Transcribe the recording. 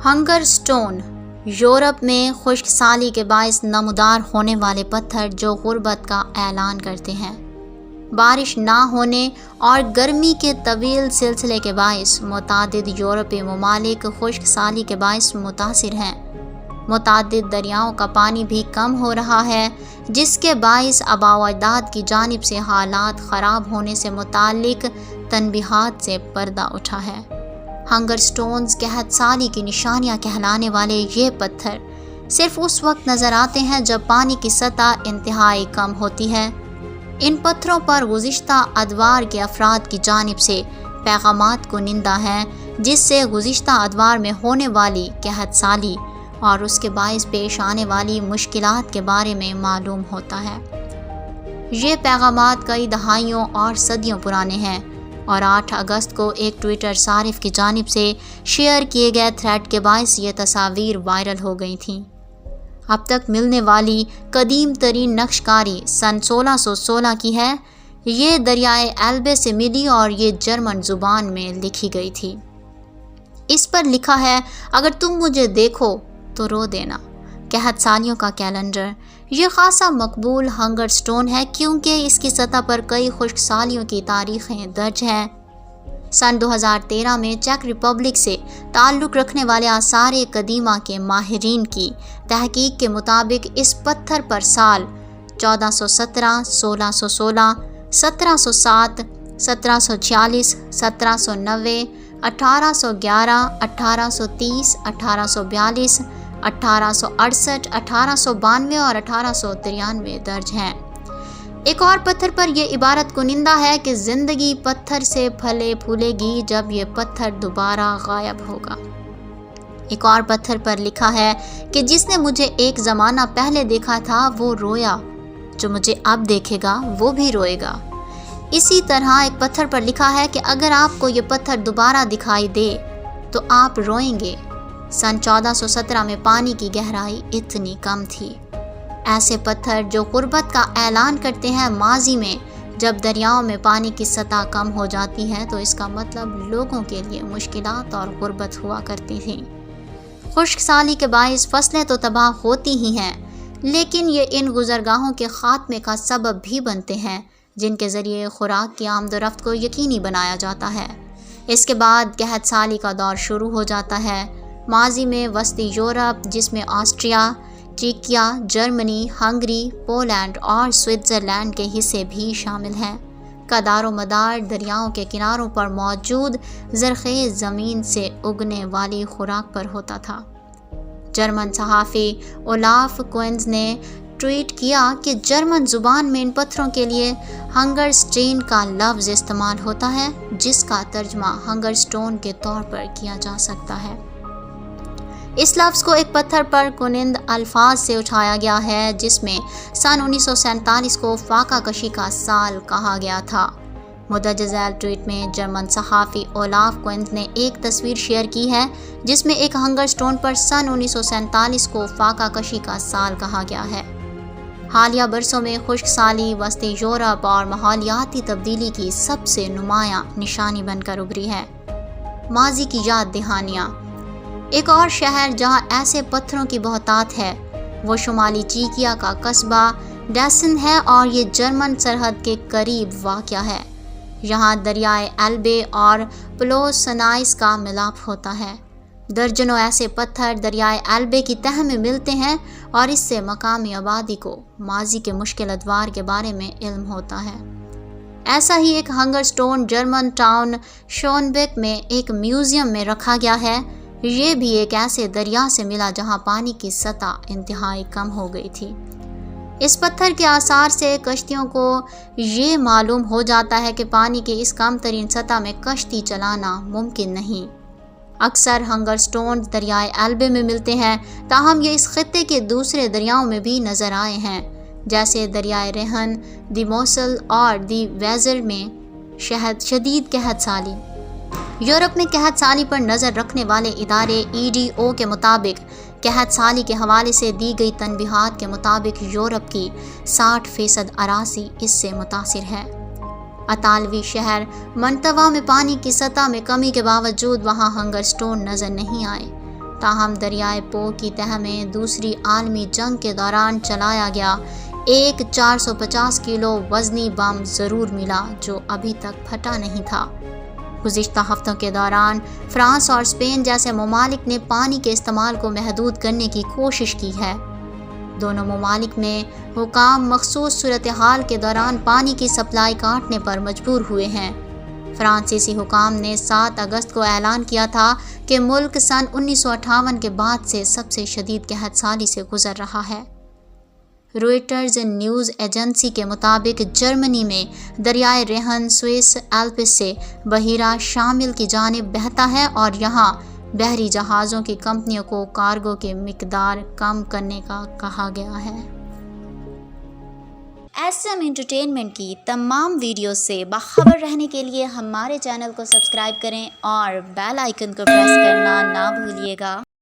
Hunger stone Europe میں خشک سالی کے باعث نمودار ہونے والے پتھر جو غربت کا اعلان کرتے ہیں، بارش نہ ہونے اور گرمی کے طویل سلسلے کے باعث متعدد یورپی ممالک خشک سالی کے باعث متاثر ہیں۔ متعدد دریاؤں کا پانی بھی کم ہو رہا ہے، جس کے باعث آباء و اجداد کی جانب سے حالات خراب ہونے سے متعلق تنبیہات سے پردہ اٹھا ہے۔ ہنگر سٹونز قحط سالی کی نشانیاں کہلانے والے یہ پتھر صرف اس وقت نظر آتے ہیں جب پانی کی سطح انتہائی کم ہوتی ہے۔ ان پتھروں پر گزشتہ ادوار کے افراد کی جانب سے پیغامات کنندہ ہیں، جس سے گزشتہ ادوار میں ہونے والی قحط سالی اور اس کے باعث پیش آنے والی مشکلات کے بارے میں معلوم ہوتا ہے۔ یہ پیغامات کئی دہائیوں اور صدیوں پرانے ہیں اور 8 اگست کو ایک ٹویٹر صارف کی جانب سے شیئر کیے گئے تھریڈ کے باعث یہ تصاویر وائرل ہو گئی تھیں۔ اب تک ملنے والی قدیم ترین نقش کاری سن 1616 کی ہے۔ یہ دریائے ایلبے سے ملی اور یہ جرمن زبان میں لکھی گئی تھی۔ اس پر لکھا ہے، اگر تم مجھے دیکھو تو رو دینا، قحط سالیوں کا کیلنڈر۔ یہ خاصا مقبول ہنگر سٹون ہے کیونکہ اس کی سطح پر کئی خشک سالیوں کی تاریخیں درج ہیں۔ سن 2013 میں چیک ریپبلک سے تعلق رکھنے والے آثار قدیمہ کے ماہرین کی تحقیق کے مطابق اس پتھر پر سال 1417، 1616، 1707، 1746، 1790، 1811، 1830، 1842، 1868، 1892 اور 1893 درج ہیں۔ ایک اور پتھر پر یہ عبارت کنندہ ہے کہ زندگی پتھر سے پھلے پھولے گی جب یہ پتھر دوبارہ غائب ہوگا۔ ایک اور پتھر پر لکھا ہے کہ جس نے مجھے ایک زمانہ پہلے دیکھا تھا وہ رویا، جو مجھے اب دیکھے گا وہ بھی روئے گا۔ اسی طرح ایک پتھر پر لکھا ہے کہ اگر آپ کو یہ پتھر دوبارہ دکھائی دے تو آپ روئیں گے۔ سن 1417 میں پانی کی گہرائی اتنی کم تھی۔ ایسے پتھر جو غربت کا اعلان کرتے ہیں، ماضی میں جب دریاؤں میں پانی کی سطح کم ہو جاتی ہے تو اس کا مطلب لوگوں کے لیے مشکلات اور غربت ہوا کرتی تھی۔ خشک سالی کے باعث فصلیں تو تباہ ہوتی ہی ہیں، لیکن یہ ان گزرگاہوں کے خاتمے کا سبب بھی بنتے ہیں جن کے ذریعے خوراک کی آمد و رفت کو یقینی بنایا جاتا ہے۔ اس کے بعد قحط سالی کا دور شروع ہو جاتا ہے۔ ماضی میں وسطی یورپ، جس میں آسٹریا، چیکیا، جرمنی، ہنگری، پولینڈ اور سوئٹزرلینڈ کے حصے بھی شامل ہیں، کا دار و مدار دریاؤں کے کناروں پر موجود زرخیز زمین سے اگنے والی خوراک پر ہوتا تھا۔ جرمن صحافی اولاف کوئنز نے ٹویٹ کیا کہ جرمن زبان میں ان پتھروں کے لیے ہنگر سٹین کا لفظ استعمال ہوتا ہے، جس کا ترجمہ ہنگر سٹون کے طور پر کیا جا سکتا ہے۔ اس لفظ کو ایک پتھر پر کنند الفاظ سے اٹھایا گیا ہے جس میں سن 1947 کو فاقہ کشی کا سال کہا گیا تھا۔ مندرجہ ذیل ٹویٹ میں جرمن صحافی اولاف کوئنز نے ایک تصویر شیئر کی ہے جس میں ایک ہنگر سٹون پر سن 1947 کو فاقہ کشی کا سال کہا گیا ہے۔ حالیہ برسوں میں خشک سالی وسطی یورپ اور ماحولیاتی تبدیلی کی سب سے نمایاں نشانی بن کر ابھری ہے۔ ماضی کی یاد دہانیاں۔ ایک اور شہر جہاں ایسے پتھروں کی بہتات ہے وہ شمالی چیکیا کا قصبہ ڈیسن ہے اور یہ جرمن سرحد کے قریب واقع ہے۔ یہاں دریائے ایلبے اور پلوسنائس کا ملاپ ہوتا ہے۔ درجنوں ایسے پتھر دریائے ایلبے کی تہہ میں ملتے ہیں اور اس سے مقامی آبادی کو ماضی کے مشکل ادوار کے بارے میں علم ہوتا ہے۔ ایسا ہی ایک ہنگر سٹون جرمن ٹاؤن شونبیک میں ایک میوزیم میں رکھا گیا ہے۔ یہ بھی ایک ایسے دریا سے ملا جہاں پانی کی سطح انتہائی کم ہو گئی تھی۔ اس پتھر کے آثار سے کشتیوں کو یہ معلوم ہو جاتا ہے کہ پانی کی اس کم ترین سطح میں کشتی چلانا ممکن نہیں۔ اکثر ہنگر سٹون دریائے ایلبے میں ملتے ہیں، تاہم یہ اس خطے کے دوسرے دریاؤں میں بھی نظر آئے ہیں، جیسے دریائے رہن، دی موسل اور دی ویزر میں شدید قحط سالی۔ یورپ میں قحط سالی پر نظر رکھنے والے ادارے EDO کے مطابق قحط سالی کے حوالے سے دی گئی تنبیہات کے مطابق یورپ کی 60% اراضی اس سے متاثر ہے۔ اطالوی شہر منتوا میں پانی کی سطح میں کمی کے باوجود وہاں ہنگر سٹون نظر نہیں آئے۔ تاہم دریائے پو کی تہہ میں دوسری عالمی جنگ کے دوران چلایا گیا ایک 450 کلو وزنی بم ضرور ملا جو ابھی تک پھٹا نہیں تھا۔ گزشتہ ہفتوں کے دوران فرانس اور اسپین جیسے ممالک نے پانی کے استعمال کو محدود کرنے کی کوشش کی ہے۔ دونوں ممالک میں حکام مخصوص صورتحال کے دوران پانی کی سپلائی کاٹنے پر مجبور ہوئے ہیں۔ فرانسیسی حکام نے 7 اگست کو اعلان کیا تھا کہ ملک سن 1958 کے بعد سے سب سے شدید قحط سالی سے گزر رہا ہے۔ روئٹرز نیوز ایجنسی کے مطابق جرمنی میں دریائے رہن سوئس ایلپس سے بحیرہ شامل کی جانب بہتا ہے اور یہاں بحری جہازوں کی کمپنیوں کو کارگو کی مقدار کم کرنے کا کہا گیا ہے۔ ایس ایم انٹرٹینمنٹ کی تمام ویڈیوز سے باخبر رہنے کے لیے ہمارے چینل کو سبسکرائب کریں اور بیل آئیکن کو پریس کرنا نہ بھولیے گا۔